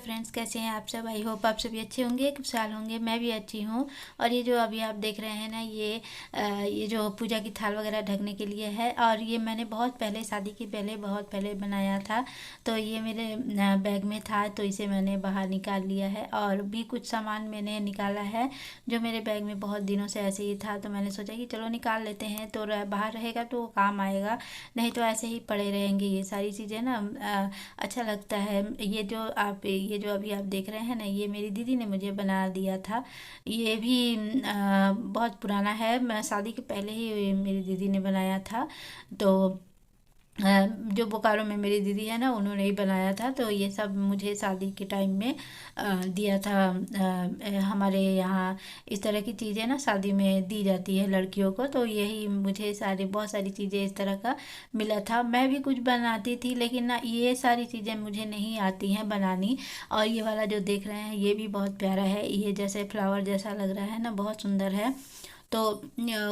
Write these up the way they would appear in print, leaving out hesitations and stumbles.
Friends, कैसे हैं आप सब। आई होप आप सभी अच्छे होंगे, खुशहाल होंगे। मैं भी अच्छी हूँ। और ये जो अभी आप देख रहे हैं ना, ये जो पूजा की थाल वगैरह ढकने के लिए है। और ये मैंने बहुत पहले, शादी के पहले, बहुत पहले बनाया था। तो ये मेरे बैग में था, तो इसे मैंने बाहर निकाल लिया है। और भी कुछ सामान मैंने निकाला है जो मेरे बैग में बहुत दिनों से ऐसे ही था। तो मैंने सोचा कि चलो निकाल लेते हैं, तो बाहर रहेगा तो काम आएगा, नहीं तो ऐसे ही पड़े रहेंगे ये सारी चीज़ें ना। अच्छा लगता है। ये जो अभी आप देख रहे हैं ना, ये मेरी दीदी ने मुझे बना दिया था। ये भी बहुत पुराना है। मैं शादी के पहले ही मेरी दीदी ने बनाया था। तो जो बोकारो में मेरी दीदी है ना, उन्होंने ही बनाया था। तो ये सब मुझे शादी के टाइम में दिया था। हमारे यहाँ इस तरह की चीज़ें ना शादी में दी जाती है लड़कियों को। तो यही मुझे बहुत सारी चीज़ें इस तरह का मिला था। मैं भी कुछ बनाती थी, लेकिन ना ये सारी चीज़ें मुझे नहीं आती हैं बनानी। और ये वाला जो देख रहे हैं, ये भी बहुत प्यारा है। ये जैसे फ्लावर जैसा लग रहा है ना, बहुत सुंदर है। तो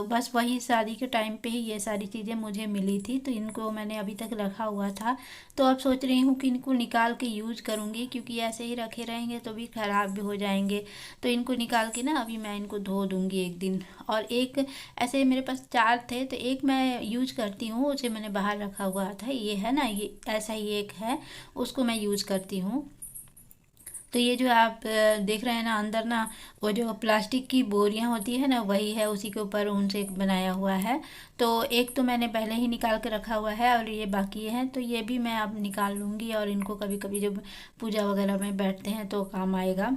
बस वही शादी के टाइम पे ही ये सारी चीज़ें मुझे मिली थी, तो इनको मैंने अभी तक रखा हुआ था। तो अब सोच रही हूँ कि इनको निकाल के यूज करूँगी, क्योंकि ऐसे ही रखे रहेंगे तो भी ख़राब भी हो जाएंगे। तो इनको निकाल के ना अभी मैं इनको धो दूँगी एक दिन। और एक ऐसे मेरे पास चार थे, तो एक मैं यूज करती हूँ, उसे मैंने बाहर रखा हुआ था। ये है ना, ये ऐसा ही एक है, उसको मैं यूज करती हूँ। तो ये जो आप देख रहे हैं ना अंदर ना, वो जो प्लास्टिक की बोरियां होती है ना, वही है, उसी के ऊपर ऊन से बनाया हुआ है। तो एक तो मैंने पहले ही निकाल के रखा हुआ है, और ये बाकी है, तो ये भी मैं अब निकाल लूँगी। और इनको कभी कभी जब पूजा वगैरह में बैठते हैं तो काम आएगा।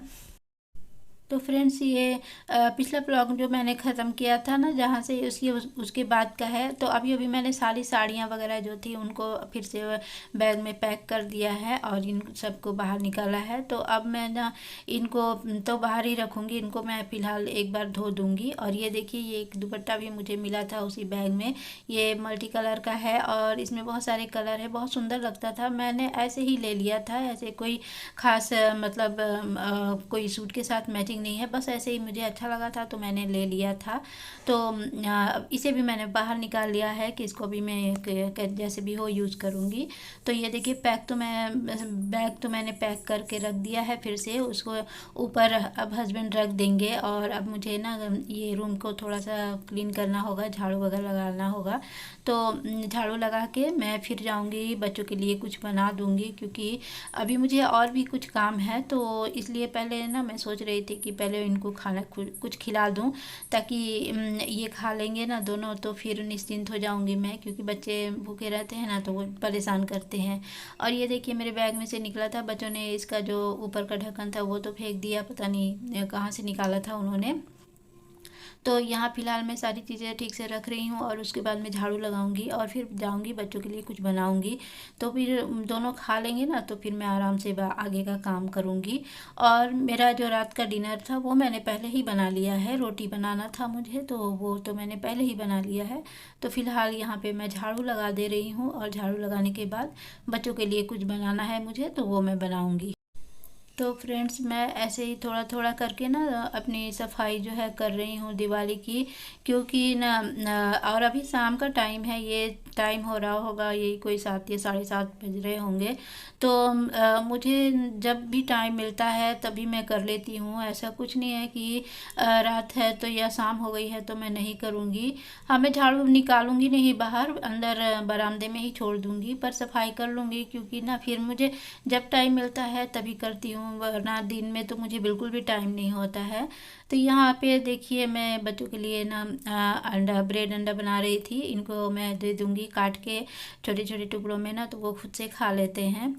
तो फ्रेंड्स, ये पिछला ब्लॉग जो मैंने ख़त्म किया था ना, जहाँ से उसके बाद का है। तो अभी अभी मैंने सारी साड़ियाँ वगैरह जो थी उनको फिर से बैग में पैक कर दिया है, और इन सबको बाहर निकाला है। तो अब मैं ना इनको तो बाहर ही रखूँगी, इनको मैं फ़िलहाल एक बार धो दूँगी। और ये देखिए, ये एक दुपट्टा भी मुझे मिला था उसी बैग में। ये मल्टी कलर का है, और इसमें बहुत सारे कलर है, बहुत सुंदर लगता था। मैंने ऐसे ही ले लिया था, ऐसे कोई खास मतलब कोई सूट के साथ मैचिंग नहीं है, बस ऐसे ही मुझे अच्छा लगा था तो मैंने ले लिया था। तो इसे भी मैंने बाहर निकाल लिया है कि इसको भी मैं जैसे भी हो यूज़ करूँगी। तो ये देखिए, बैग तो मैंने पैक करके रख दिया है। फिर से उसको ऊपर अब हस्बैंड रख देंगे, और अब मुझे ना ये रूम को थोड़ा सा क्लीन करना होगा, झाड़ू वगैरह लगाना होगा। तो झाड़ू लगा के मैं फिर जाऊंगी, बच्चों के लिए कुछ बना दूंगी, क्योंकि अभी मुझे और भी कुछ काम है। तो इसलिए पहले ना मैं सोच रही थी कि पहले इनको खाना कुछ खिला दूं, ताकि ये खा लेंगे ना दोनों, तो फिर निश्चिंत हो जाऊंगी मैं, क्योंकि बच्चे भूखे रहते हैं ना तो वो परेशान करते हैं। और ये देखिए, मेरे बैग में से निकला था, बच्चों ने इसका जो ऊपर का ढक्कन था वो तो फेंक दिया, पता नहीं कहाँ से निकाला था उन्होंने। तो यहाँ फ़िलहाल मैं सारी चीज़ें ठीक से रख रही हूँ, और उसके बाद मैं झाड़ू लगाऊंगी और फिर जाऊंगी बच्चों के लिए कुछ बनाऊंगी। तो फिर दोनों खा लेंगे ना, तो फिर मैं आराम से आगे का काम करूंगी। और मेरा जो रात का डिनर था वो मैंने पहले ही बना लिया है। रोटी बनाना था मुझे, तो वो तो मैंने पहले ही बना लिया है। तो फिलहाल यहाँ पे मैं झाड़ू लगा दे रही हूँ, और झाड़ू लगाने के बाद बच्चों के लिए कुछ बनाना है मुझे, तो वो मैं बनाऊंगी। तो फ्रेंड्स, मैं ऐसे ही थोड़ा थोड़ा करके ना अपनी सफाई जो है कर रही हूँ दिवाली की। क्योंकि ना और अभी शाम का टाइम है, ये टाइम हो रहा होगा, यही कोई 7 या 7:30 बज रहे होंगे। तो मुझे जब भी टाइम मिलता है तभी मैं कर लेती हूँ। ऐसा कुछ नहीं है कि रात है तो या शाम हो गई है तो मैं नहीं करूँगी। हाँ, मैं झाड़ू निकालूंगी नहीं बाहर, अंदर बरामदे में ही छोड़ दूंगी, पर सफाई कर लूँगी, क्योंकि ना फिर मुझे जब टाइम मिलता है तभी करती हूँ, वरना दिन में तो मुझे बिल्कुल भी टाइम नहीं होता है। तो यहाँ पे देखिए, मैं बच्चों के लिए ना ब्रेड अंडा बना रही थी। इनको मैं दे दूँगी काट के छोटे छोटे टुकड़ों में ना, तो वो खुद से खा लेते हैं।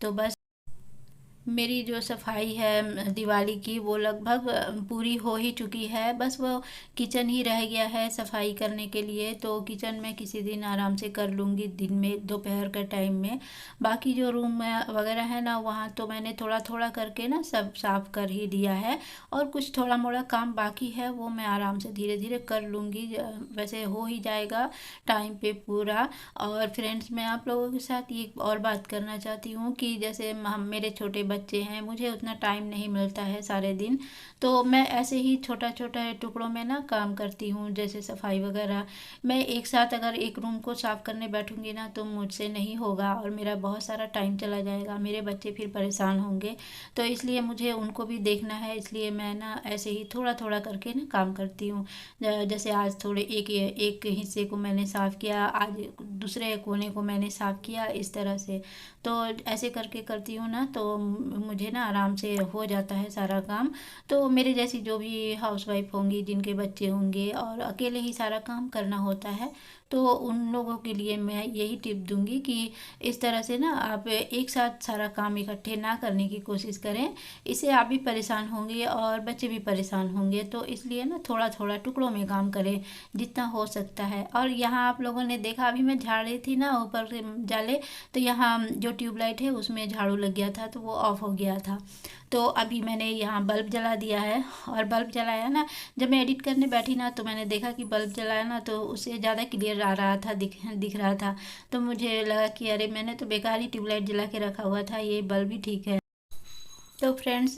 तो बस मेरी जो सफाई है दिवाली की, वो लगभग पूरी हो ही चुकी है। बस वो किचन ही रह गया है सफाई करने के लिए। तो किचन में किसी दिन आराम से कर लूँगी, दिन में दोपहर के टाइम में। बाकी जो रूम वगैरह है ना, वहाँ तो मैंने थोड़ा थोड़ा करके ना सब साफ कर ही दिया है। और कुछ थोड़ा मोड़ा काम बाकी है, वो मैं आराम से धीरे धीरे कर लूँगी, वैसे हो ही जाएगा टाइम पे पूरा। और फ्रेंड्स, मैं आप लोगों के साथ ये और बात करना चाहती हूँ कि जैसे हम मेरे छोटे बच्चे हैं, मुझे उतना टाइम नहीं मिलता है सारे दिन। तो मैं ऐसे ही छोटा छोटा टुकड़ों में ना काम करती हूँ, जैसे सफाई वगैरह। मैं एक साथ अगर एक रूम को साफ़ करने बैठूंगी ना तो मुझसे नहीं होगा और मेरा बहुत सारा टाइम चला जाएगा, मेरे बच्चे फिर परेशान होंगे। तो इसलिए मुझे उनको भी देखना है, इसलिए मैं ना ऐसे ही थोड़ा थोड़ा करके ना काम करती हूँ। जैसे आज थोड़े एक हिस्से को मैंने साफ़ किया, आज दूसरे कोने को मैंने साफ़ किया, इस तरह से। तो ऐसे करके करती हूँ ना तो मुझे ना आराम से हो जाता है सारा काम। तो मेरे जैसी जो भी हाउसवाइफ होंगी, जिनके बच्चे होंगे और अकेले ही सारा काम करना होता है, तो उन लोगों के लिए मैं यही टिप दूंगी कि इस तरह से ना आप एक साथ सारा काम इकट्ठे ना करने की कोशिश करें। इससे आप भी परेशान होंगे और बच्चे भी परेशान होंगे। तो इसलिए ना थोड़ा थोड़ा टुकड़ों में काम करें जितना हो सकता है। और यहाँ आप लोगों ने देखा, अभी मैं झाड़ रही थी ना ऊपर से जाले, तो यहाँ जो ट्यूबलाइट है उसमें झाड़ू लग गया था तो वो ऑफ हो गया था। तो अभी मैंने यहाँ बल्ब जला दिया है। और बल्ब जलाया ना, जब मैं एडिट करने बैठी ना तो मैंने देखा कि बल्ब जलाया ना तो उससे ज़्यादा क्लियर आ रहा था, दिख रहा था। तो मुझे लगा कि अरे मैंने तो बेकार ही ट्यूबलाइट जला के रखा हुआ था, ये बल्ब ही ठीक है। तो फ्रेंड्स,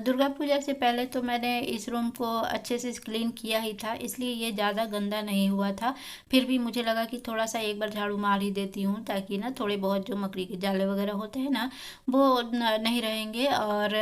दुर्गा पूजा से पहले तो मैंने इस रूम को अच्छे से क्लीन किया ही था, इसलिए ये ज़्यादा गंदा नहीं हुआ था। फिर भी मुझे लगा कि थोड़ा सा एक बार झाड़ू मार ही देती हूँ, ताकि ना थोड़े बहुत जो मकड़ी के जाले वगैरह होते हैं ना वो नहीं रहेंगे। और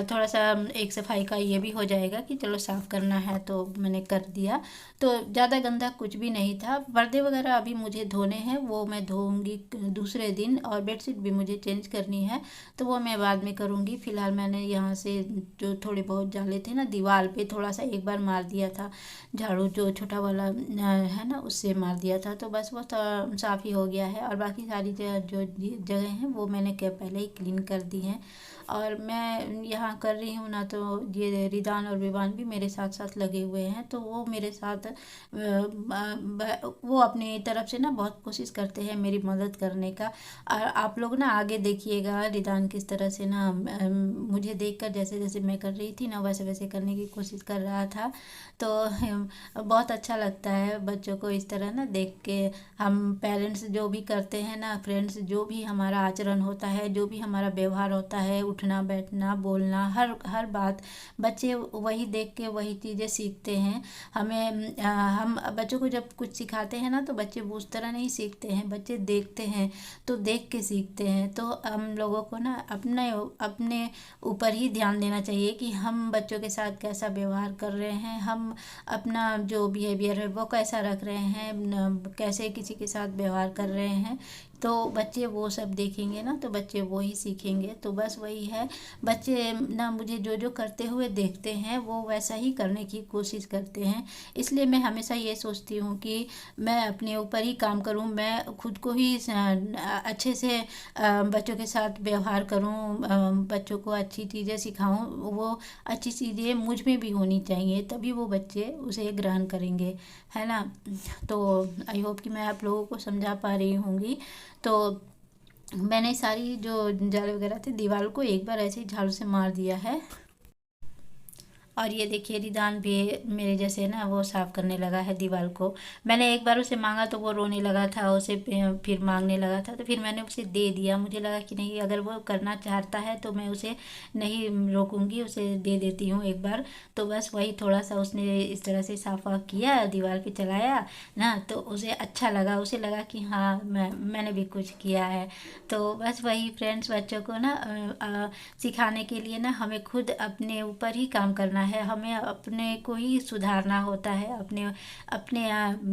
थोड़ा सा एक सफाई का ये भी हो जाएगा कि चलो साफ़ करना है, तो मैंने कर दिया। तो ज़्यादा गंदा कुछ भी नहीं था। पर्दे वगैरह अभी मुझे धोने हैं, वो मैं धोऊंगी दूसरे दिन। और बेडशीट भी मुझे चेंज करनी है, तो वो मैं बाद में करूँगी। फ़िलहाल मैंने यहाँ से जो थोड़े बहुत जाले थे ना दीवार पे, थोड़ा सा एक बार मार दिया था झाड़ू, जो छोटा वाला है ना उससे मार दिया था, तो बस वो साफ़ ही हो गया है। और बाकी सारी जो जगह हैं वो मैंने पहले ही क्लीन कर दी हैं। और मैं यहाँ कर रही हूँ ना, तो ये रिदान और विवान भी मेरे साथ साथ लगे हुए हैं। तो वो मेरे साथ वो अपनी तरफ से ना बहुत कोशिश करते हैं मेरी मदद करने का। और आप लोग ना आगे देखिएगा रिदान किस तरह से ना मुझे देखकर जैसे जैसे मैं कर रही थी ना वैसे वैसे करने की कोशिश कर रहा था। तो बहुत अच्छा लगता है बच्चों को इस तरह ना देख के। हम पेरेंट्स जो भी करते हैं ना, फ्रेंड्स, जो भी हमारा आचरण होता है, जो भी हमारा व्यवहार होता है, उठना बैठना बोलना, हर हर बात, बच्चे वही देख के वही चीज़ें सीखते हैं। हम बच्चों को जब कुछ सिखाते हैं ना तो बच्चे वो उस तरह नहीं सीखते हैं, बच्चे देखते हैं तो देख के सीखते हैं। तो हम लोगों को ना अपने अपने ऊपर ही ध्यान देना चाहिए कि हम बच्चों के साथ कैसा व्यवहार कर रहे हैं, हम अपना जो बिहेवियर है वो कैसा रख रहे हैं, कैसे किसी के साथ व्यवहार कर रहे हैं। तो बच्चे वो सब देखेंगे ना तो बच्चे वो ही सीखेंगे। तो बस वही है, बच्चे ना मुझे जो जो करते हुए देखते हैं वो वैसा ही करने की कोशिश करते हैं। इसलिए मैं हमेशा ये सोचती हूँ कि मैं अपने ऊपर ही काम करूँ, मैं खुद को ही अच्छे से बच्चों के साथ व्यवहार करूँ, बच्चों को अच्छी चीज़ें सिखाऊँ। वो अच्छी चीज़ें मुझ में भी होनी चाहिए, तभी वो बच्चे उसे ग्रहण करेंगे, है ना। तो आई होप कि मैं आप लोगों को समझा पा रही होंगी। तो मैंने सारी जो जाले वगैरह थे दीवार को एक बार ऐसे ही झाड़ू से मार दिया है। और ये देखिए रिदान भी मेरे जैसे ना वो साफ़ करने लगा है दीवार को। मैंने एक बार उसे मांगा तो वो रोने लगा था, उसे फिर मांगने लगा था, तो फिर मैंने उसे दे दिया। मुझे लगा कि नहीं, अगर वो करना चाहता है तो मैं उसे नहीं रोकूंगी, उसे दे देती हूँ एक बार। तो बस वही थोड़ा सा उसने इस तरह से साफ वाफ किया, दीवार पे चलाया ना, तो उसे अच्छा लगा, उसे लगा कि हाँ मैंने भी कुछ किया है। तो बस वही फ्रेंड्स, बच्चों को ना सिखाने के लिए ना हमें खुद अपने ऊपर ही काम करना है, हमें अपने को ही सुधारना होता है, अपने अपने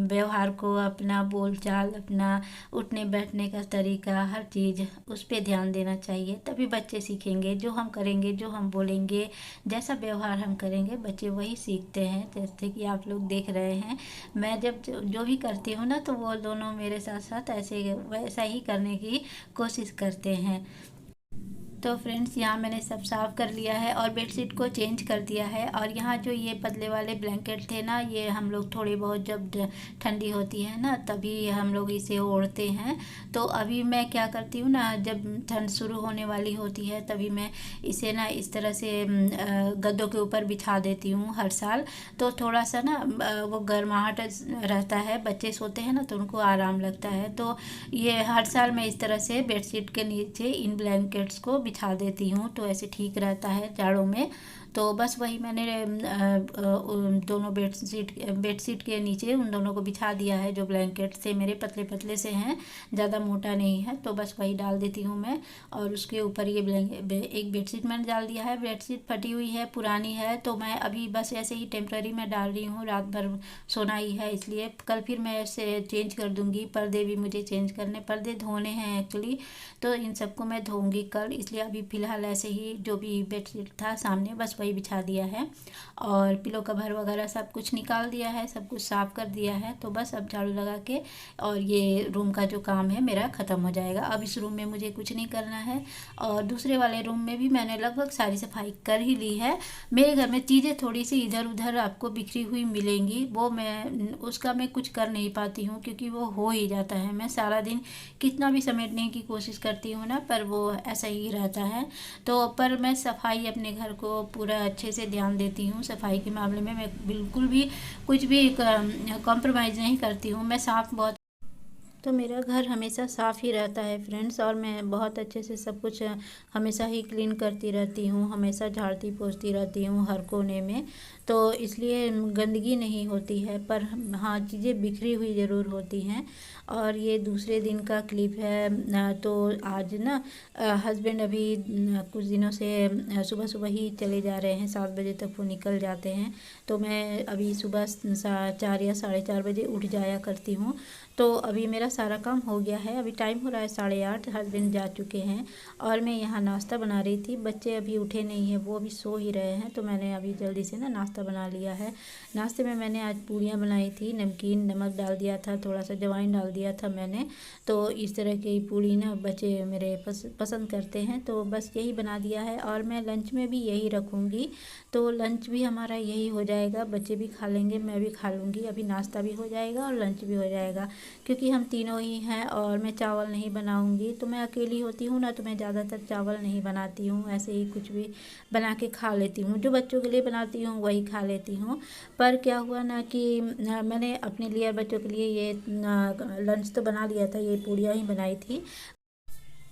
व्यवहार को, अपना बोलचाल, अपना उठने बैठने का तरीका, हर चीज़ उस पर ध्यान देना चाहिए। तभी बच्चे सीखेंगे। जो हम करेंगे, जो हम बोलेंगे, जैसा व्यवहार हम करेंगे, बच्चे वही सीखते हैं। जैसे कि आप लोग देख रहे हैं, मैं जब जो भी करती हूँ ना तो वो दोनों मेरे साथ साथ ऐसे वैसा ही करने की कोशिश करते हैं। तो फ्रेंड्स, यहाँ मैंने सब साफ़ कर लिया है और बेडशीट को चेंज कर दिया है। और यहाँ जो ये पतले वाले ब्लैंकेट थे ना, ये हम लोग थोड़ी बहुत जब ठंडी होती है ना तभी हम लोग इसे ओढ़ते हैं। तो अभी मैं क्या करती हूँ ना, जब ठंड शुरू होने वाली होती है तभी मैं इसे ना इस तरह से गद्दों के ऊपर बिछा देती हूँ हर साल। तो थोड़ा सा ना वो गर्माहट रहता है, बच्चे सोते हैं ना तो उनको आराम लगता है। तो ये हर साल मैं इस तरह से बेडशीट के नीचे इन ब्लैंकेट्स को बिछा देती हूँ तो ऐसे ठीक रहता है जाड़ों में। तो बस वही मैंने उन दोनों बेडशीट के नीचे उन दोनों को बिछा दिया है, जो ब्लैंकेट से मेरे पतले पतले से हैं, ज़्यादा मोटा नहीं है। तो बस वही डाल देती हूँ मैं, और उसके ऊपर ये एक बेडशीट मैंने डाल दिया है। बेडशीट फटी हुई है, पुरानी है, तो मैं अभी बस ऐसे ही टेम्प्रेरी में डाल रही हूँ, रात भर सोना ही है इसलिए। कल फिर मैं ऐसे चेंज कर दूँगी। पर्दे भी मुझे चेंज करने, पर्दे धोने हैं एक्चुअली, तो इन सबको मैं धोऊंगी कल, इसलिए अभी फ़िलहाल ऐसे ही जो भी बेडशीट था सामने बस वही बिछा दिया है, और पिलो कवर वगैरह सब कुछ निकाल दिया है, सब कुछ साफ़ कर दिया है। तो बस अब झाड़ू लगा के और ये रूम का जो काम है मेरा ख़त्म हो जाएगा। अब इस रूम में मुझे कुछ नहीं करना है, और दूसरे वाले रूम में भी मैंने लगभग सारी सफाई कर ही ली है। मेरे घर में चीज़ें थोड़ी सी इधर उधर आपको बिखरी हुई मिलेंगी, वो मैं कुछ कर नहीं पाती हूँ, क्योंकि वो हो ही जाता है। मैं सारा दिन कितना भी समेटने की कोशिश करती हूँ ना, पर वो ऐसा ही रहता है। तो पर मैं सफाई अपने घर को पूरा अच्छे से ध्यान देती हूँ। सफाई के मामले में मैं बिल्कुल भी कुछ भी कॉम्प्रोमाइज़ नहीं करती हूँ। मैं साफ़ बहुत, तो मेरा घर हमेशा साफ़ ही रहता है फ्रेंड्स, और मैं बहुत अच्छे से सब कुछ हमेशा ही क्लीन करती रहती हूँ, हमेशा झाड़ती पोंछती रहती हूँ हर कोने में। तो इसलिए गंदगी नहीं होती है, पर हाँ चीज़ें बिखरी हुई ज़रूर होती हैं। और ये दूसरे दिन का क्लिप है। तो आज ना हस्बैंड अभी कुछ दिनों से सुबह सुबह ही चले जा रहे हैं, 7 बजे तक वो निकल जाते हैं। तो मैं अभी सुबह 4 या 4:30 बजे उठ जाया करती हूँ। तो अभी मेरा सारा काम हो गया है, अभी टाइम हो रहा है 8:30, हस्बैंड जा चुके हैं, और मैं यहाँ नाश्ता बना रही थी। बच्चे अभी उठे नहीं हैं, वो अभी सो ही रहे हैं, तो मैंने अभी जल्दी से ना नाश्ता बना लिया है। नाश्ते में मैंने आज पूड़ियाँ बनाई थी, नमकीन नमक डाल दिया था, थोड़ा सा अजवाइन डाल दिया था मैंने। तो इस तरह की पूड़ी ना बच्चे मेरे पसंद करते हैं, तो बस यही बना दिया है, और मैं लंच में भी यही रखूँगी। तो लंच भी हमारा यही हो जाएगा, बच्चे भी खा लेंगे, मैं भी खा लूँगी। अभी नाश्ता भी हो जाएगा और लंच भी हो जाएगा, क्योंकि हम तीनों ही हैं, और मैं चावल नहीं बनाऊंगी। तो मैं अकेली होती हूँ ना, तो मैं ज़्यादातर चावल नहीं बनाती हूँ, ऐसे ही कुछ भी बना के खा लेती हूँ। जो बच्चों के लिए बनाती हूँ वही खा लेती हूँ। पर क्या हुआ ना कि मैंने अपने लिए और बच्चों के लिए ये लंच तो बना लिया था, ये पूड़ियाँ ही बनाई थी।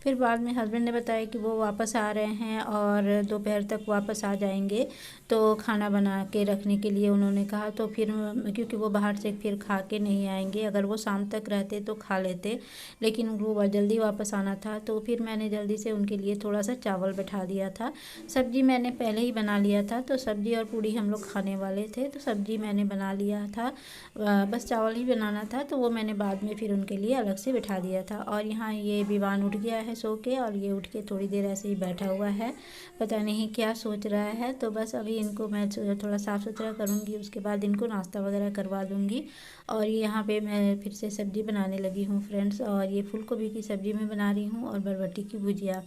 फिर बाद में हस्बैंड ने बताया कि वो वापस आ रहे हैं और दोपहर तक वापस आ जाएंगे, तो खाना बना के रखने के लिए उन्होंने कहा। तो फिर क्योंकि वो बाहर से फिर खा के नहीं आएंगे, अगर वो शाम तक रहते तो खा लेते, लेकिन वो जल्दी वापस आना था, तो फिर मैंने जल्दी से उनके लिए थोड़ा सा चावल बैठा दिया था। सब्जी मैंने पहले ही बना लिया था, तो सब्जी और पूड़ी हम लोग खाने वाले थे, तो सब्जी मैंने बना लिया था, बस चावल ही बनाना था। तो वो मैंने बाद में फिर उनके लिए अलग से बैठा दिया था। और यहाँ ये विवान उठ गया है सो के, और ये उठ के थोड़ी देर ऐसे ही बैठा हुआ है, पता नहीं क्या सोच रहा है। तो बस अभी इनको मैं थोड़ा साफ़ सुथरा करूँगी, उसके बाद इनको नाश्ता वगैरह करवा दूँगी। और यहाँ पे मैं फिर से सब्ज़ी बनाने लगी हूँ फ्रेंड्स, और ये फूल गोभी की सब्ज़ी मैं बना रही हूँ, और बरबटी की भुजिया।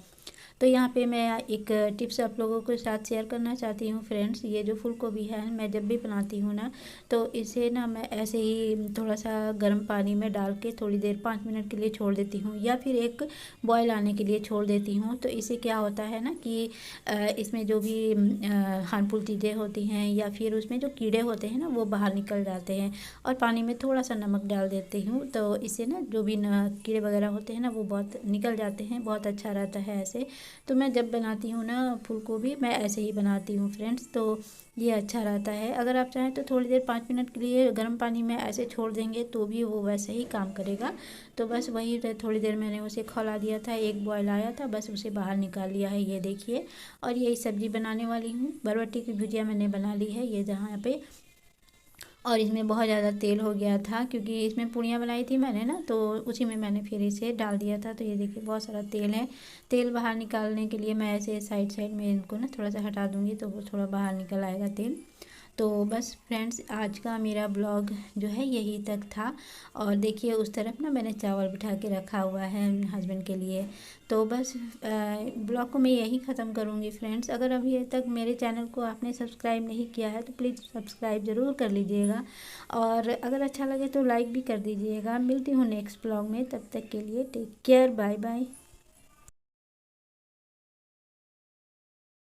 तो यहाँ पे मैं एक टिप्स आप लोगों के साथ शेयर करना चाहती हूँ फ्रेंड्स। ये जो फूल गोभी है, मैं जब भी बनाती हूँ ना, तो इसे ना मैं ऐसे ही थोड़ा सा गर्म पानी में डाल के थोड़ी देर 5 मिनट के लिए छोड़ देती हूँ, या फिर एक बॉयल आने के लिए छोड़ देती हूँ। तो इससे क्या होता है ना कि इसमें जो भी हार्मफुल चीज़ें होती हैं, या फिर उसमें जो कीड़े होते हैं ना, वो बाहर निकल जाते हैं। और पानी में थोड़ा सा नमक डाल देती हूँ, तो इससे ना जो भी कीड़े वगैरह होते हैं ना, वो बहुत निकल जाते हैं, बहुत अच्छा रहता है ऐसे। तो मैं जब बनाती हूँ ना फूल गोभी, मैं ऐसे ही बनाती हूँ फ्रेंड्स, तो ये अच्छा रहता है। अगर आप चाहें तो थोड़ी देर 5 मिनट के लिए गर्म पानी में ऐसे छोड़ देंगे तो भी वो वैसे ही काम करेगा। तो बस वही थोड़ी देर मैंने उसे खौला दिया था, एक बॉयल आया था, बस उसे बाहर निकाल लिया है, ये देखिए। और यही सब्ज़ी बनाने वाली हूँ, बरबटी की भुजिया मैंने बना ली है ये जहाँ पे। और इसमें बहुत ज़्यादा तेल हो गया था, क्योंकि इसमें पूड़ियाँ बनाई थी मैंने ना, तो उसी में मैंने फिर इसे डाल दिया था। तो ये देखिए बहुत सारा तेल है। तेल बाहर निकालने के लिए मैं ऐसे साइड साइड में इनको ना थोड़ा सा हटा दूँगी, तो वो थोड़ा बाहर निकल आएगा तेल। तो बस फ्रेंड्स, आज का मेरा ब्लॉग जो है यही तक था। और देखिए उस तरफ ना मैंने चावल बिठा के रखा हुआ है हस्बैंड के लिए। तो बस ब्लॉग को मैं यही ख़त्म करूँगी फ्रेंड्स। अगर अभी तक मेरे चैनल को आपने सब्सक्राइब नहीं किया है, तो प्लीज़ सब्सक्राइब ज़रूर कर लीजिएगा, और अगर अच्छा लगे तो लाइक भी कर दीजिएगा। मिलती हूँ नेक्स्ट ब्लॉग में, तब तक के लिए टेक केयर, बाय बाय।